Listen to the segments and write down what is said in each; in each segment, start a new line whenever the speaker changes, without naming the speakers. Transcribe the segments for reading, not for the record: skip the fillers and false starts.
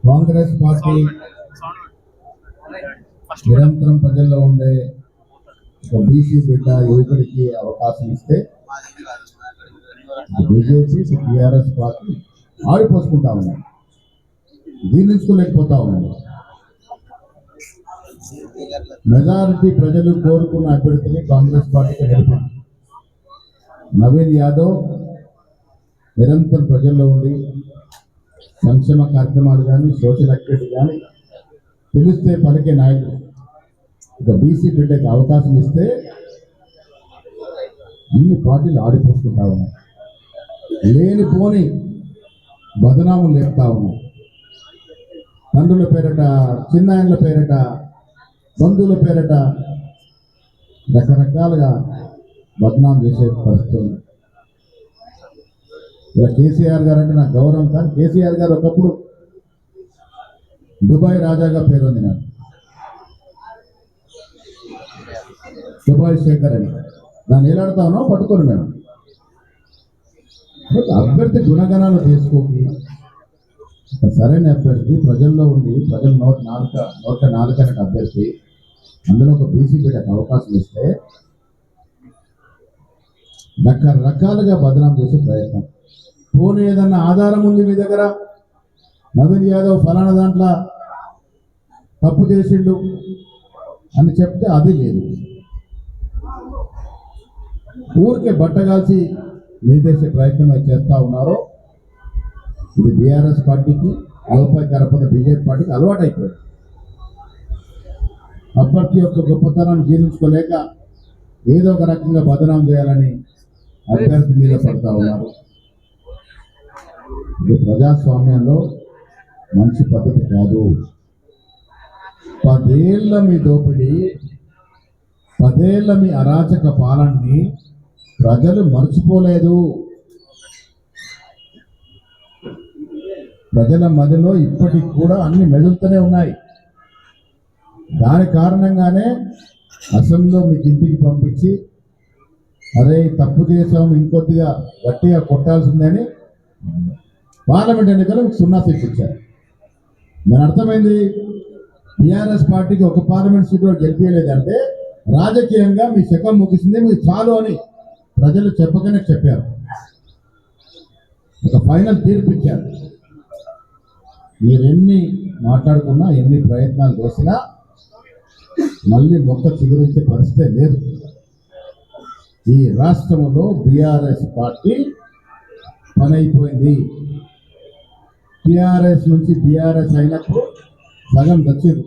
Congress party నిరంతరం ప్రజల్లో ఉండే ఒక బీసీ బిడ్డ యువకుడికి అవకాశం ఇస్తే బీజేపీ టీఆర్ఎస్ పార్టీ ఆడిపోసుకుంటా ఉన్నాయి, జీర్ణించుకోలేకపోతా ఉన్నారు. మెజారిటీ ప్రజలు కోరుకున్న అభ్యర్థిని కాంగ్రెస్ పార్టీకి నిలిపింది. నవీన్ యాదవ్ నిరంతరం ప్రజల్లో ఉండి సంక్షేమ కార్యక్రమాలు కానీ సోషల్ యాక్టివిటీ కానీ తెలిస్తే పలికే నాయకుడు. ఇక బీసీ బిడ్డకి అవకాశం ఇస్తే అన్ని పార్టీలు ఆడిపోసుకుంటా ఉన్నాయి, లేనిపోని బదనాములు లేపుతా ఉన్నాయి. తండ్రుల పేరట, చిన్నాయన్ల పేరట, బంధువుల పేరట రకరకాలుగా బదనాం చేసే పరిస్థితి. ఇలా కేసీఆర్ గారు అంటే నాకు గౌరవం, కానీ కేసీఆర్ గారు ఒకప్పుడు దుబాయ్ రాజాగా పేరు ఉంది. నాకు దుబాయ్ శేఖర్ అని దాన్ని ఏలాడుతానో పట్టుకోను మేము. అభ్యర్థి గుణగణాలు తీసుకోకి సరైన అభ్యర్థి ప్రజల్లో ఉండి ప్రజల నోట నాలుకనకు అభ్యర్థి, అందులో ఒక బీసీ బిడ్డకు అవకాశం ఇస్తే రకరకాలుగా బదనాం చేసే ప్రయత్నం. పోనీ ఏదన్నా ఆధారం ఉంది మీ దగ్గర, నవీన్ యాదవ్ ఫలానా దాంట్లో తప్పు చేసిండు అని చెప్తే అది లేదు. ఊరికే బట్టగాల్చి మీదేసే ప్రయత్నం చేస్తూ ఉన్నారో ఇది బీఆర్ఎస్ పార్టీకి, లోపై కరపద బీజేపీ పార్టీకి అలవాటు అయిపోయింది. అభ్యర్థి యొక్క గొప్పతనాన్ని జీర్ణించుకోలేక ఏదో ఒక రకంగా బదనాం చేయాలని అభ్యర్థి మీద పడతా ఉన్నారు. ఇది ప్రజాస్వామ్యంలో మంచి పద్ధతి కాదు. 10 ఏళ్ల మీ దోపిడీ, 10 ఏళ్ల మీ అరాచక పాలనని ప్రజలు మర్చిపోలేదు. ప్రజల మధ్యలో ఇప్పటికి కూడా అన్ని మెదులుతూనే ఉన్నాయి. దాని కారణంగానే అసెంబ్లీలో మీకు ఇంటికి పంపించి అదే తప్పు చేసాం ఇంకొద్దిగా గట్టిగా కొట్టాల్సిందని పార్లమెంట్ ఎన్నికలు 0 సీట్లు ఇచ్చారు. దాని అర్థమైంది, టీఆర్ఎస్ పార్టీకి ఒక పార్లమెంట్ సీట్ కూడా గెలిపించలేదంటే రాజకీయంగా మీ శకం ముగిసింది, మీరు చాలు అని ప్రజలు చెప్పకనే చెప్పారు. ఒక ఫైనల్ తీర్పు ఇచ్చారు. మీరెన్ని మాట్లాడుకున్నా, ఎన్ని ప్రయత్నాలు చేసినా మళ్ళీ మొక్క చిగురించే పరిస్థితే లేదు. ఈ రాష్ట్రంలో బీఆర్ఎస్ పార్టీ పని అయిపోయింది. టీఆర్ఎస్ నుంచి బీఆర్ఎస్ అయినప్పుడు సగం దచ్చారు.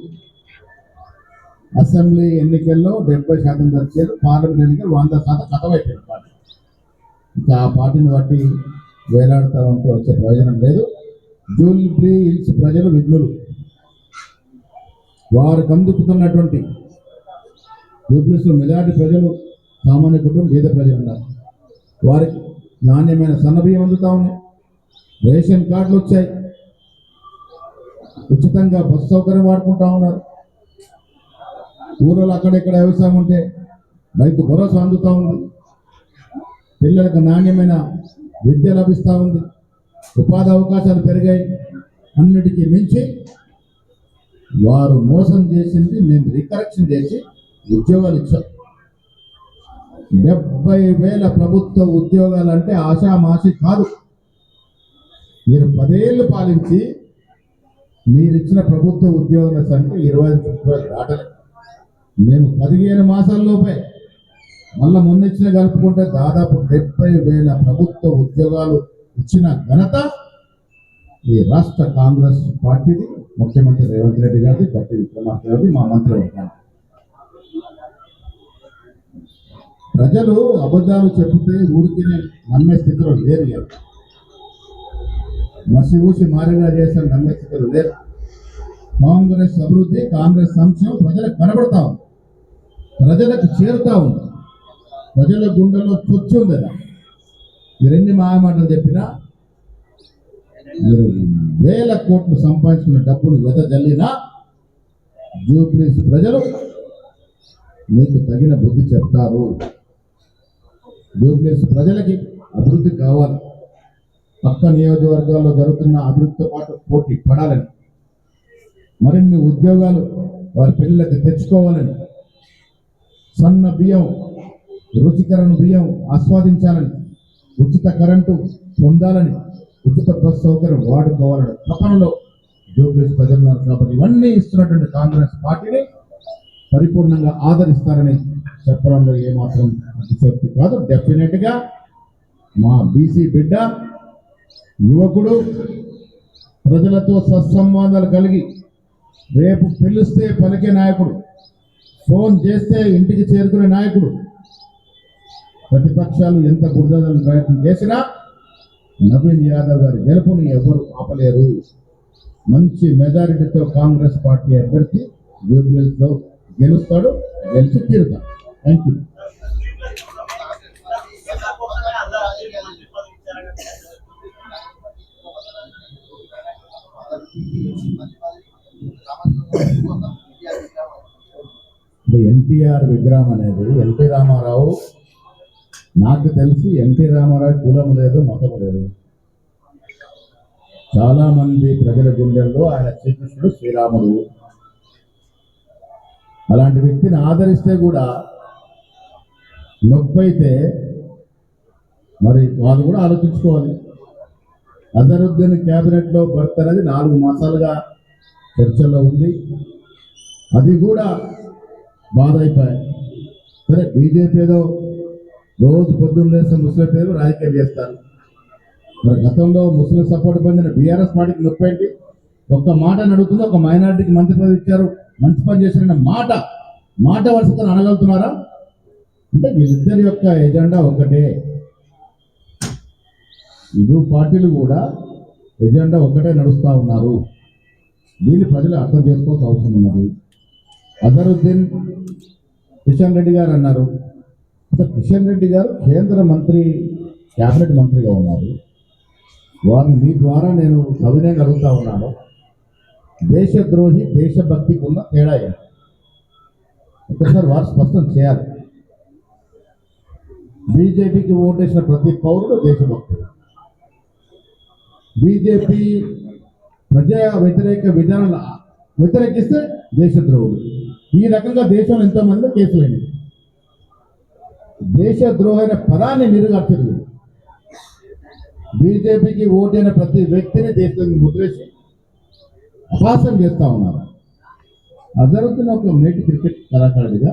అసెంబ్లీ ఎన్నికల్లో 70% దచ్చారు, పార్లమెంట్ ఎన్నికలు 100% కథమైపోయింది పార్టీ. ఇంకా ఆ పార్టీని బట్టి వేలాడుతూ ఉంటే వచ్చే ప్రయోజనం లేదు. జూబ్లీ హిల్స్ ప్రజలు విఘ్నులు, వారికి అందుకుతున్నటువంటి జూబ్లీస్లో మెజారిటీ ప్రజలు సామాన్య కుటుంబం, పేద ప్రజలు ఉన్నారు. వారికి నాణ్యమైన సన్నబియ్యం అందుతా ఉన్నాయి, రేషన్ కార్డులు వచ్చాయి, ఉచితంగా బస్సు సౌకర్యం వాడుకుంటా ఉన్నారు. ఊళ్ళో అక్కడెక్కడ వ్యవసాయం ఉంటే రైతు భరోసా అందుతూ ఉంది. పిల్లలకు నాణ్యమైన విద్య లభిస్తూ ఉంది, ఉపాధి అవకాశాలు పెరిగాయి. అన్నిటికీ మించి వారు మోసం చేసింది మేము రికరెక్షన్ చేసి ఉద్యోగాలు ఇచ్చాం. 70,000 ప్రభుత్వ ఉద్యోగాలు అంటే ఆషామాషి కాదు. మీరు 10 ఏళ్ళు పాలించి మీరిచ్చిన ప్రభుత్వ ఉద్యోగాల సంఖ్య 25 దాటలేదు. మేము 15 మాసాల్లోపే మళ్ళీ మొన్న ఇచ్చిన కలుపుకుంటే దాదాపు 70,000 ప్రభుత్వ ఉద్యోగాలు ఇచ్చిన ఘనత ఈ రాష్ట్ర కాంగ్రెస్ పార్టీది, ముఖ్యమంత్రి రేవంత్ రెడ్డి గారిది, బట్టి విక్రమార్క గారిది, మా మంత్రివర్గాన్ని. ప్రజలు అబద్ధాలు చెబితే ఊరికి నమ్మే స్థితిలో లేరు. మసి ఊసి మారిగా చేసిన నమ్మే స్థితిలో లేరు. కాంగ్రెస్ అభివృద్ధి, కాంగ్రెస్ సంక్షేమం ప్రజలకు కనబడతా ఉంది, ప్రజలకు చేరుతా ఉంది. ప్రజల గుండెలో చొచ్చు ఉంది కదా. మీరు ఎన్ని మాయమాటలు చెప్పినా, మీరు 1000 కోట్లు సంపాదించుకున్న డబ్బును వెదజల్లినా జూబ్లీస్ ప్రజలు నీకు తగిన బుద్ధి చెప్తారు. జూబ్లీస్ ప్రజలకి అభివృద్ధి కావాలి, పక్క నియోజకవర్గాల్లో జరుగుతున్న అభివృద్ధితో పాటు పోటీ పడాలని, మరిన్ని ఉద్యోగాలు వారి పిల్లలకు తెచ్చుకోవాలని, సన్న బియ్యం రుచికరణ బియ్యం ఆస్వాదించాలని, ఉచిత కరెంటు పొందాలని, ఉచిత బస్ సౌకర్యం వాడుకోవాలని తపనలో జూబ్లీస్ ప్రజలు ఉన్నారు. కాబట్టి ఇవన్నీ ఇస్తున్నటువంటి కాంగ్రెస్ పార్టీని పరిపూర్ణంగా ఆదరిస్తారని చెప్పడంలో ఏమాత్రం అతిశక్తి కాదు. డెఫినెట్ గా మా బీసీ బిడ్డ యువకుడు ప్రజలతో సత్సంబంధాలు కలిగి రేపు పిలిస్తే పలికే నాయకుడు, ఫోన్ చేస్తే ఇంటికి చేరుకునే నాయకుడు. ప్రతిపక్షాలు ఎంత బురదలను ప్రయత్నం చేసినా నవీన్ యాదవ్ గారి గెలుపుని ఎవరు ఆపలేరు. మంచి మెజారిటీతో కాంగ్రెస్ పార్టీ అభ్యర్థి జూబ్లీస్ లో గెలుస్తాడు, గెలిచి తీరుతాడు. Thank you. ఎన్టీఆర్ విగ్రహం అనేది ఎన్టీ రామారావు, నాకు తెలిసి ఎన్టీ రామారావు కులం లేదు, మతం లేదు. చాలా మంది ప్రజల గుండెల్లో ఆయన శ్రీకృష్ణుడు, శ్రీరాముడు. అలాంటి వ్యక్తిని ఆదరిస్తే కూడా నొప్పైతే మరి వాళ్ళు కూడా ఆలోచించుకోవాలి. అజరుద్దీన్ క్యాబినెట్ లో బర్త్ అనేది 4 మాసాలుగా చర్చల్లో ఉంది. అది కూడా బాధ అయిపోయాయి. సరే, బీజేపీ ఏదో రోజు పొద్దున్న లేస్తే ముస్లిం పేరు రాజకీయం చేస్తారు. మరి గతంలో ముస్లిం సపోర్ట్ పొందిన బీఆర్ఎస్ పార్టీకి నొప్పి ఏంటి? ఒక్క మాట అడుగుతుంది, ఒక మైనారిటీకి మంత్రి పదవి ఇచ్చారు, మంచి పని చేసిన మాట వరుసతో అనగలుగుతున్నారా? అంటే వీళ్ళిద్దరి యొక్క ఎజెండా ఒకటే. ఇరు పార్టీలు కూడా ఎజెండా ఒకటే నడుస్తూ ఉన్నారు. దీన్ని ప్రజలు అర్థం చేసుకోవాల్సిన అవసరం ఉన్నది. అజరుద్దీన్ కిషన్ రెడ్డి గారు అన్నారు. కిషన్ రెడ్డి గారు కేంద్ర మంత్రి, క్యాబినెట్ మంత్రిగా ఉన్నారు. వారిని మీ ద్వారా నేను సవినయంగా అడుగుతా ఉన్నాను, దేశద్రోహి దేశభక్తికి ఉన్న తేడా ఏంటి? ఒకసారి వారు స్పష్టం చేయాలి. బీజేపీకి ఓటేసిన ప్రతి పౌరుడు దేశభక్తుడు. బీజేపీ ప్రజా వ్యతిరేక విధానాలు వ్యతిరేకిస్తే దేశద్రోహులు. ఈ రకంగా దేశంలో ఎంతోమంది కేసులైనవి. దేశద్రోహి అనే పదాన్ని నిరుగార్చలేదు. బీజేపీకి ఓటైన ప్రతి వ్యక్తిని దేశాన్ని ముద్రేసి అపాసం చేస్తా ఉన్నారు. అజరుద్దీన్ ఒక నేటి క్రికెట్ కళాకారుడిగా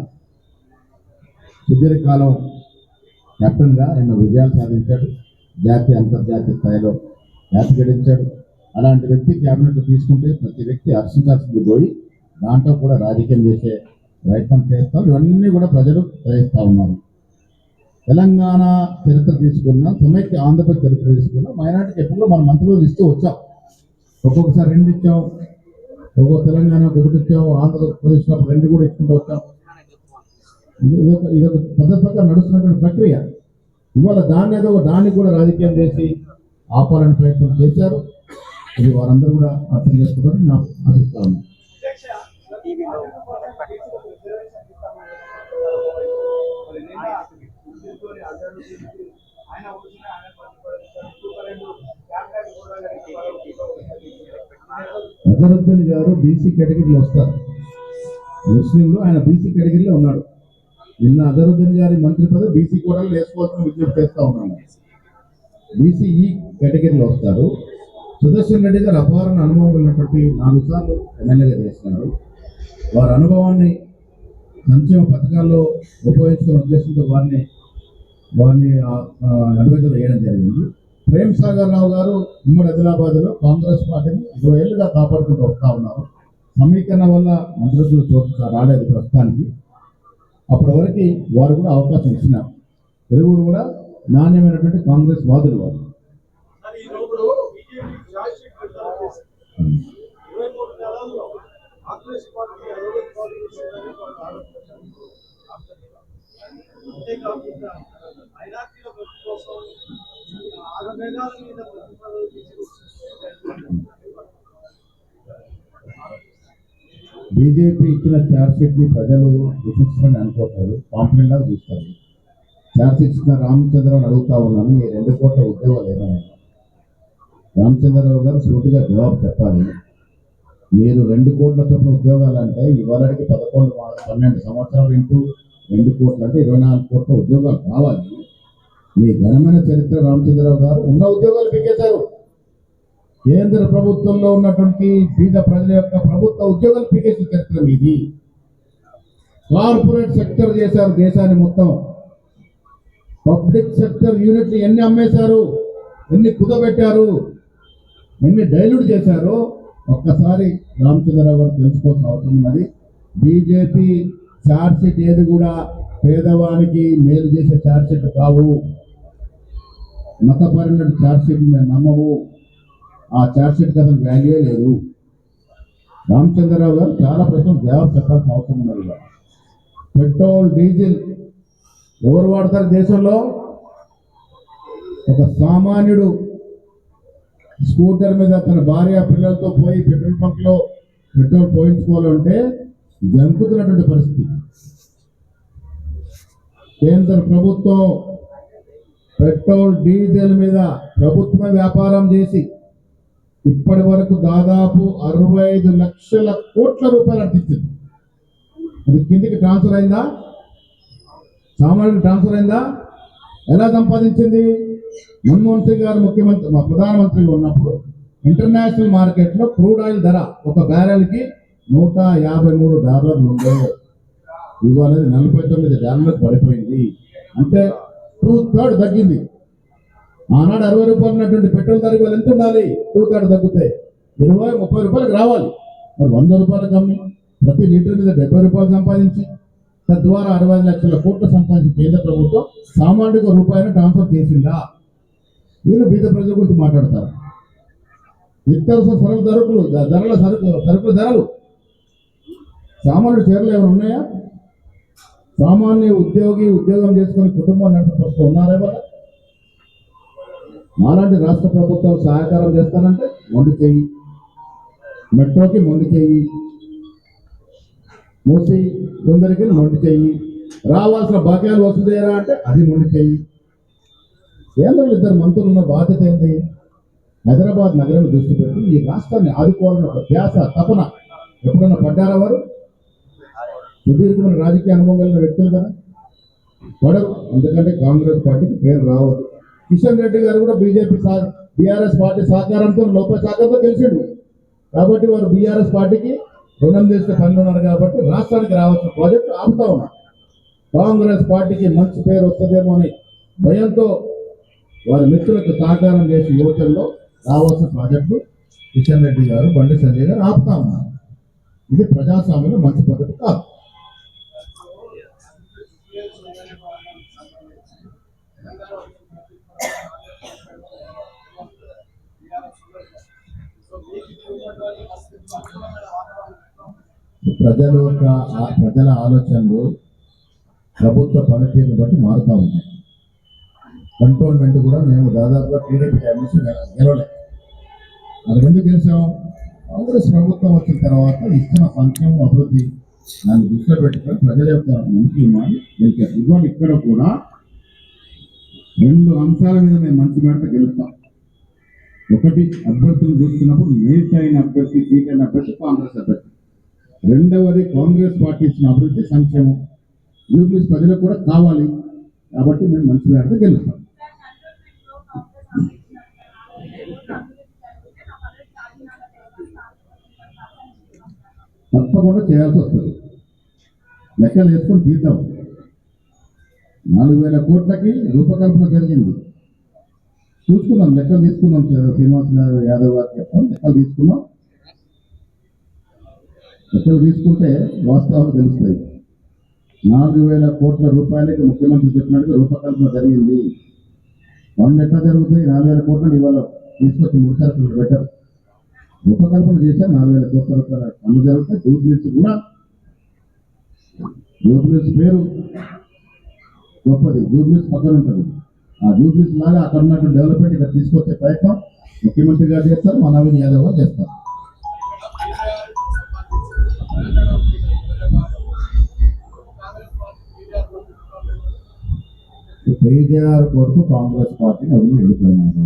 సుదీర్ఘకాలం కెప్టెన్గా ఎన్నో విజయాలు సాధించాడు. జాతీయ అంతర్జాతీయ స్థాయిలో ఖ్యాతి గడించాడు. అలాంటి వ్యక్తి క్యాబినెట్ తీసుకుంటే ప్రతి వ్యక్తి హర్షించాల్సింది పోయి దాంట్లో కూడా రాజకీయం చేసే ప్రయత్నం చేస్తారు. ఇవన్నీ కూడా ప్రజలు గ్రహిస్తూ ఉన్నారు. తెలంగాణ చరిత్ర తీసుకున్నా, సమైక్య ఆంధ్రప్రదేశ్ చరిత్ర తీసుకున్నా, మైనార్టీకి ఎప్పుడు మనం మంత్రులు ఇస్తూ వచ్చాం. ఒక్కొక్కసారి 2 ఇచ్చాం, ఒక్కొక్క తెలంగాణ 1 ఇచ్చాం, ఆంధ్రప్రదేశ్లో 2 కూడా ఇచ్చుకుంటూ వచ్చాం. ఇదొక పద్ధతిగా నడుస్తున్నటువంటి ప్రక్రియ. ఇవాళ దాన్ని కూడా రాజకీయం చేసి ఆపాలని ప్రయత్నం చేశారు. ఇది వారందరూ కూడా అర్థం చేసుకోవాలని నాకు ఆశిస్తా ఉన్నాను. అజరుద్దీన్ గారు బీసీ కేటగిరీలో వస్తారు. ముస్లింలు ఆయన బీసీ కేటగిరీలో ఉన్నాడు. నిన్న అజరుద్దీన్ గారి మంత్రి పదవి బీసీ కూడా వేసుకోవాల్సిన విజ్ఞప్తి చేస్తా ఉన్నాను. బీసీఈ కేటగిరీలో వస్తారు. సుదర్శన్ రెడ్డి గారు అపార అనుభవం ఉన్నటువంటి 4 సార్లు ఎమ్మెల్యేగా చేస్తున్నారు. వారి అనుభవాన్ని సంక్షేమ పథకాల్లో ఉపయోగించుకునే ఉద్దేశంతో వారిని అడ్వైజర్ వేయడం జరిగింది. ప్రేమ్ సాగర్ రావు గారు ఉమ్మడి ఆదిలాబాద్లో కాంగ్రెస్ పార్టీని 20 ఏళ్ళుగా కాపాడుకుంటూ వస్తూ ఉన్నారు. సమీకరణ వల్ల మంత్రులు చోటు రాలేదు ప్రస్తుతానికి. అప్పటి వరకు వారు కూడా అవకాశం ఇచ్చినారు. తెలుగురు కూడా నాణ్యమైనటువంటి కాంగ్రెస్ వాదులు వారు. బీజేపీ ఇచ్చిన ఛార్జ్షీట్ ని ప్రజలు విశిష్టమని అనుకుంటారు, కాంప్లైంట్ లాగా చూస్తారు. ఛార్జ్ ఇచ్చిన రామచంద్రరావు అడుగుతా ఉన్నాను, ఈ 2 కోట్ల ఉద్యోగాలు ఏమైనా? రామచంద్రరావు గారు సూటిగా జవాబు చెప్పాలి. మీరు 2 కోట్ల చొప్పున ఉద్యోగాలు అంటే ఇవాళకి 12 సంవత్సరాలు ఇంటూ 2 కోట్లు అంటే 24 కోట్ల ఉద్యోగాలు కావాలి. మీ ఘనమైన చరిత్ర రామచంద్రరావు గారు ఉన్న ఉద్యోగాలు పీకేశారు. కేంద్ర ప్రభుత్వంలో ఉన్నటువంటి బీద ప్రజల యొక్క ప్రభుత్వ ఉద్యోగాలు పీకేసిన చరిత్ర మీది. కార్పొరేట్ సెక్టర్ చేశారు దేశాన్ని మొత్తం. పబ్లిక్ సెక్టర్ యూనిట్లు ఎన్ని అమ్మేశారు, ఎన్ని కుదబెట్టారు, ఎన్ని డైల్యూట్ చేశారో ఒక్కసారి రామచంద్రరావు గారు తెలుసుకోవాల్సిన అవసరం ఉన్నది. బీజేపీ ఛార్జ్షీట్ ఏది కూడా పేదవానికి మేలు చేసే ఛార్జ్షీట్ కావు. మతపరమైన ఛార్జ్షీట్ మేము నమ్మము. ఆ ఛార్జ్షీట్ అసలు వాల్యూ లేదు. రామచంద్రరావు గారు చాలా ప్రశ్నలు జవాబు చెప్పాల్సిన అవసరం ఉన్నది. పెట్రోల్ డీజిల్ ఎవరు వాడతారు దేశంలో? ఒక సామాన్యుడు స్కూటర్ మీద తన భార్య పిల్లలతో పోయి పెట్రోల్ బంక్ లో పెట్రోల్ పోయించుకోవాలంటే జంకుతున్నటువంటి పరిస్థితి. కేంద్ర ప్రభుత్వం పెట్రోల్ డీజిల్ మీద ప్రభుత్వమే వ్యాపారం చేసి ఇప్పటి వరకు దాదాపు 65 లక్షల కోట్ల రూపాయలు అర్పించింది. అది కిందికి ట్రాన్స్ఫర్ అయిందా? సామాన్యుడికి ట్రాన్స్ఫర్ అయిందా? ఎలా సంపాదించింది? మన్మోహన్ సింగ్ గారు ముఖ్యమంత్రి ప్రధానమంత్రిగా ఉన్నప్పుడు ఇంటర్నేషనల్ మార్కెట్లో క్రూడ్ ఆయిల్ ధర ఒక బ్యారెల్కి $153 ఉండే, ఇవాళ $49 పడిపోయింది. అంటే 2/3 తగ్గింది. ఆనాడు 60 రూపాయలు ఉన్నటువంటి పెట్రోల్ ధర ఇవాళ ఎంత ఉండాలి? 2/3 తగ్గితే 20-30 రూపాయలకు రావాలి. మరి 100 రూపాయలకు అమ్మి ప్రతి లీటర్ మీద 70 రూపాయలు సంపాదించి తద్వారా 65 లక్షల కోట్లు సంపాదించిన కేంద్ర ప్రభుత్వం సామాన్యుడికి రూపాయలు ట్రాన్స్ఫర్ చేసిందా? వీళ్ళు బీద ప్రజల గురించి మాట్లాడతారు. నిత్యావసర సరుకుల ధరలు సామాన్యుడు చీరలు ఏమైనా ఉన్నాయా? సామాన్య ఉద్యోగి ఉద్యోగం చేసుకుని కుటుంబం నడుపుతూ ఉన్నారా? ఇవాళ మాలాంటి రాష్ట్ర ప్రభుత్వాలు సహకారం చేస్తానంటే మొండి చెయ్యి, మెట్రోకి మొండి చెయ్యి, మూసి కొందరికి మొండి చెయ్యి, రావాల్సిన బాక్యాలు వసూలు చేయరా అంటే అది మొండి చెయ్యి. కేంద్రంలో 2 మంత్రులు ఉన్న బాధ్యత ఏంటి? హైదరాబాద్ నగరం దృష్టి పెట్టి ఈ రాష్ట్రాన్ని ఆదుకోవాలని ఒక ధ్యాస, తపన ఎప్పుడన్నా పడ్డారా? వారు సుదీర్ఘమైన రాజకీయ అనుభవం కలిగిన వ్యక్తులు కదా, పడరు. ఎందుకంటే కాంగ్రెస్ పార్టీకి పేరు రావద్దు. కిషన్ రెడ్డి గారు కూడా బీఆర్ఎస్ పార్టీ సహకారంతో లోపల సహకారంతో గెలిచిండు కాబట్టి వారు బీఆర్ఎస్ పార్టీకి రుణం చేసే పనులు ఉన్నారు కాబట్టి రాష్ట్రానికి రావాల్సిన ప్రాజెక్టు ఆపుతా ఉన్నారు. కాంగ్రెస్ పార్టీకి మంచి పేరు వస్తుందేమో అని భయంతో వారి మిత్రులకు సహకారం చేసి యువతల్లో రావాల్సిన ప్రాజెక్టు కిషన్ రెడ్డి గారు, బండి సంజయ్ గారు ఆపుతా ఉన్నారు. ఇది ప్రజాస్వామ్యంలో మంచి పద్ధతి కాదు. ప్రజల ఆలోచనలు ప్రభుత్వ పనితీరుని బట్టి మారుతూ ఉన్నాయి. కంటోన్మెంట్ కూడా మేము దాదాపుగా టీడీపీ గెలవలే. అది ఎందుకు గెలిచాం? కాంగ్రెస్ ప్రభుత్వం వచ్చిన తర్వాత ఇస్తున్న సంక్షేమం అభివృద్ధి దాన్ని దృష్టిలో పెట్టుకొని ప్రజల యొక్క మంచి గెలిచారు. ఇవాళ ఇక్కడ కూడా 2 అంశాల మీద మేము మంచి మేడత గెలుస్తాం. ఒకటి, అభ్యర్థులు చూస్తున్నప్పుడు మేట్ అయిన అభ్యర్థి, సీట్ అయిన అభ్యర్థి కాంగ్రెస్ అభ్యర్థి. రెండవది, కాంగ్రెస్ పార్టీ ఇచ్చిన అభివృద్ధి సంక్షేమం యూపీఎస్ ప్రజలకు కూడా కావాలి కాబట్టి మేము మంచి మేడత గెలుస్తాం. తప్పకుండా చేయాల్సి వస్తుంది. లెక్కలు వేసుకొని తీద్దాం. 4,000 కోట్లకి రూపకల్పన జరిగింది. చూసుకుందాం, లెక్కలు తీసుకుందాం. శ్రీనివాస్ యాదవ్ గారు చెప్తాం, లెక్కలు తీసుకుందాం. లెక్కలు తీసుకుంటే వాస్తవాలు తెలుస్తాయి. 4,000 కోట్ల రూపాయలకి ముఖ్యమంత్రి చెప్పినట్టుగా రూపకల్పన జరిగింది. పనులు ఎట్లా జరుగుతాయి? 4,000 కోట్లను ఇవాళ తీసుకొచ్చి 3 సరుకులు పెట్టారు. రూపకల్పన చేశారు. 4,000 కోట్ల రూపాయల పనులు జరుగుతాయి. జూబ్లీస్ కూడా, జూబ్లీస్ పేరు గొప్పది, జూబ్లీస్ పక్కన ఉంటుంది. ఆ జూబ్లీస్ లాగా అక్కడ ఉన్నటువంటి డెవలప్మెంట్ ఇక్కడ తీసుకొచ్చే ప్రయత్నం ముఖ్యమంత్రి గారు చేస్తారు, మా నవీన్ యాదవ్ గారు చేస్తారు. కేజీఆర్ కొడుకు కాంగ్రెస్ పార్టీని వదిలి వెళ్ళిపోయినారు.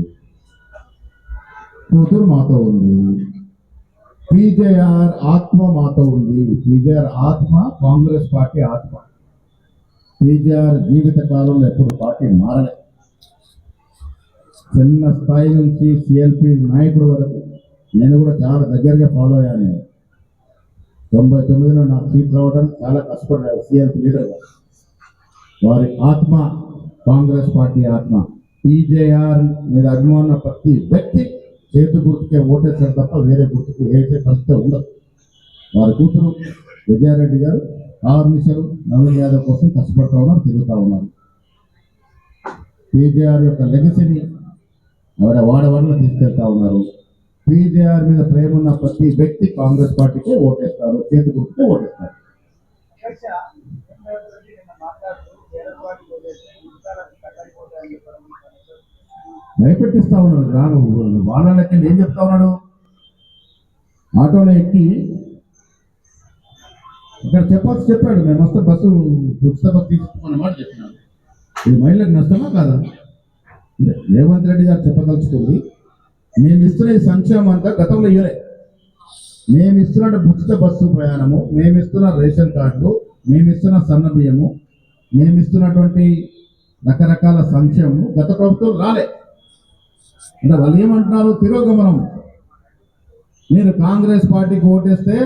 కూతురు మాతో ఉంది. పీజేఆర్ ఆత్మ మాతో ఉంది. పీజేఆర్ ఆత్మ కాంగ్రెస్ పార్టీ ఆత్మ. పీజేఆర్ జీవిత కాలంలో ఎప్పుడు పార్టీ మారలే. చిన్న స్థాయి నుంచి సిఎల్పి నాయకుడు వరకు నేను కూడా చాలా దగ్గరగా ఫాలో అయ్యాను. 99లో నాకు సీట్ రావడం చాలా కష్టపడ్డాడు సిఎల్పి లీడర్గా. వారి ఆత్మ కాంగ్రెస్ పార్టీ ఆత్మ. పీజేఆర్ మీద అభిమాన ప్రతి వ్యక్తి చేతి గుర్తుకే ఓటేస్తారు తప్ప వేరే గుర్తుకు వేసే పరిస్థితి ఉండదు. వారి కూతురు విజయారెడ్డి గారు ఆర్మిషలు నవీన్ యాదవ్ కోసం కష్టపడతా ఉన్నారు, తిరుగుతూ ఉన్నారు. పీజేఆర్ యొక్క లెగసీని ఆవిడ వాడవాడలో తీసుకెళ్తా ఉన్నారు. పీజేఆర్ మీద ప్రేమ ఉన్న ప్రతి వ్యక్తి కాంగ్రెస్ పార్టీకే ఓటేస్తారు, చేతి గుర్తుకే ఓటేస్తారు. భయపెట్టిస్తా ఉన్నాడు గ్రామం వాళ్ళకి. ఏం చెప్తా ఉన్నాడు, ఆటోలో ఎక్కి ఇక్కడ చెప్పాడు మేము వస్తే బస్సు ఉచిత బస్సు తీసుకున్నమాట చెప్పినాడు. ఇది మహిళలకు నష్టమా కాదా? రేవంత్ రెడ్డి గారు చెప్పదలుచుకుంది, మేము ఇస్తున్న ఈ సంక్షేమం అంతా గతంలో ఇవ్వలే. మేము ఇస్తున్న ఉచిత బస్సు ప్రయాణము, మేము ఇస్తున్న రేషన్ కార్డులు, మేము ఇస్తున్న సన్న బియ్యము, మేము ఇస్తున్నటువంటి రకరకాల సంక్షేమం గత ప్రభుత్వం రాలే. అంటే వాళ్ళు ఏమంటున్నారు, తిరోగమనం. మీరు కాంగ్రెస్ పార్టీకి ఓటేస్తే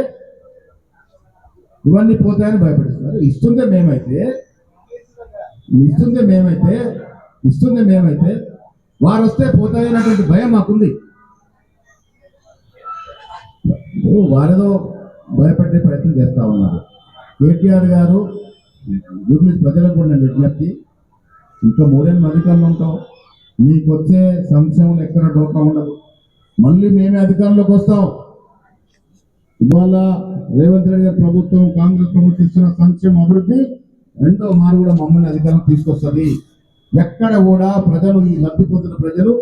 ఇవన్నీ పోతాయని భయపడిస్తున్నారు. ఇస్తుందే మేమైతే వారు వస్తే పోతాయనేటువంటి భయం మాకుంది. వారేదో భయపడే ప్రయత్నం చేస్తా ఉన్నారు. కేటీఆర్ గారు జూబ్లీ ప్రజలకు కూడా నేను విజ్ఞప్తి, ఇంకా 3 ఏళ్ళ అధికారంలో ఉంటాం, నీకు వచ్చే సంక్షేమం ఎక్కడ డోకా ఉండదు. మళ్ళీ మేమే అధికారంలోకి వస్తాం. ఇవాళ రేవంత్ రెడ్డి గారి ప్రభుత్వం, కాంగ్రెస్ ప్రభుత్వం ఇస్తున్న సంక్షేమ అభివృద్ధి రెండో మారు కూడా మమ్మల్ని అధికారం తీసుకొస్తుంది. ఎక్కడ కూడా ప్రజలు, ఈ లబ్ధి పొందిన ప్రజలు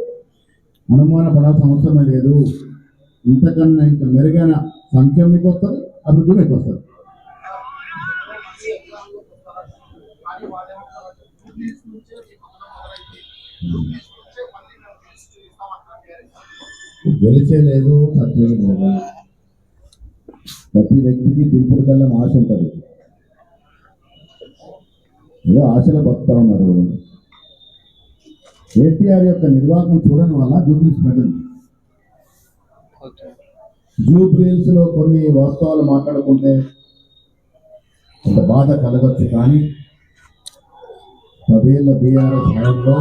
అనుమానపడాల్సిన అవసరమే లేదు. ఇంతకన్నా ఇంకా మెరుగైన సంక్షేమం మీకు వస్తుంది, అభివృద్ధి మీకు వస్తుంది. గెలిచే లేదు, సత్యం లేదు. ప్రతి వ్యక్తికి దింపుడు కల్లా ఆశ ఉంటుంది. ఏదో ఆశలో బతుకుతా ఉన్నారు. కేటీఆర్ యొక్క నిర్వాహకం చూడడం వల్ల జూబ్లీస్ ప్రజలు జూబ్లీస్ లో కొన్ని వాస్తవాలు మాట్లాడుకుంటే కొంత బాధ కలగచ్చు. కానీ 10 ఏళ్ల బీఆర్ఎస్ హయాంలో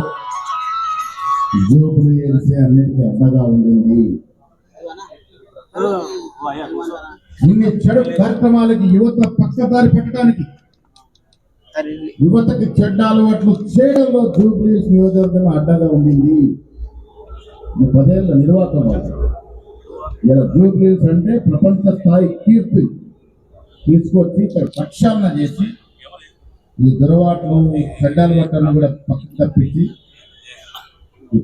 జూబ్లీస్ అన్నిటికీ అడ్డగా ఉండింది. అన్ని చెడు కార్యక్రమాలకి యువత పక్కదారి పెట్టడానికి, యువతకి చెడ్డ అలవాట్లు చేయడంలో జూబ్లీస్ నియోజకవర్గం అడ్డగా ఉండింది. 10 ఏళ్ల నిర్వాహకం. ఇలా జూబ్లీస్ అంటే ప్రపంచ స్థాయి కీర్తి తీసుకొచ్చి ప్రక్షాళన చేసి ఈ దురవాట్లు, ఈ చెడ్డ అలవాట్లను కూడా పక్కకు తప్పించి